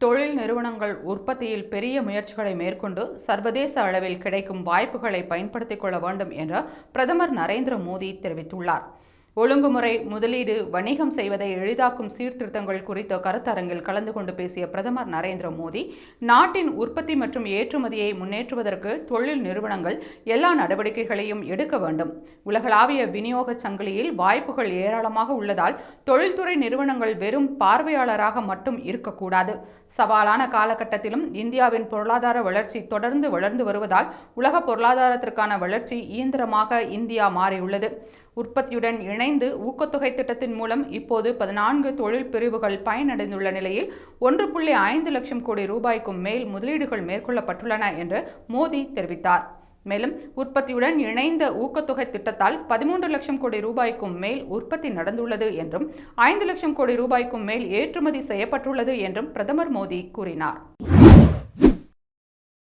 தொழில் நிறுவனங்கள் உற்பத்தியில் பெரிய முயற்சிகளை மேற்கொண்டு சர்வதேச அளவில் கிடைக்கும் வாய்ப்புகளை பயன்படுத்திக் கொள்ள வேண்டும் என்று பிரதமர் நரேந்திர மோடி தெரிவித்துள்ளார். ஒழுங்குமுறை, முதலீடு, வணிகம் செய்வதை எளிதாக்கும் சீர்திருத்தங்கள் குறித்த கருத்தரங்கில் கலந்து கொண்டு பேசிய பிரதமர் நரேந்திர மோடி, நாட்டின் உற்பத்தி மற்றும் ஏற்றுமதியை முன்னேற்றுவதற்கு தொழில் நிறுவனங்கள் எல்லா நடவடிக்கைகளையும் எடுக்க வேண்டும். உலகளாவிய விநியோக சங்கிலியில் வாய்ப்புகள் ஏராளமாக உள்ளதால் தொழில்துறை நிறுவனங்கள் வெறும் பார்வையாளராக மட்டும் இருக்கக்கூடாது. சவாலான காலகட்டத்திலும் இந்தியாவின் பொருளாதார வளர்ச்சி தொடர்ந்து வளர்ந்து வருவதால் உலக பொருளாதாரத்திற்கான வளர்ச்சி இயந்திரமாக இந்தியா மாறியுள்ளது. உற்பத்தியுடன் இணைந்து ஊக்கத்தொகை திட்டத்தின் மூலம் இப்போது 14 தொழில் பிரிவுகள் பயனடைந்துள்ள நிலையில் 1.5 லட்சம் கோடி ரூபாய்க்கும் மேல் முதலீடுகள் மேற்கொள்ளப்பட்டுள்ளன என்று மோடி தெரிவித்தார். மேலும் உற்பத்தியுடன் இணைந்த ஊக்கத்தொகை திட்டத்தால் 13 லட்சம் கோடி ரூபாய்க்கும் மேல் உற்பத்தி நடந்துள்ளது என்றும் 5 லட்சம் கோடி ரூபாய்க்கும் மேல் ஏற்றுமதி செய்யப்பட்டுள்ளது என்றும் பிரதமர் மோடி கூறினார்.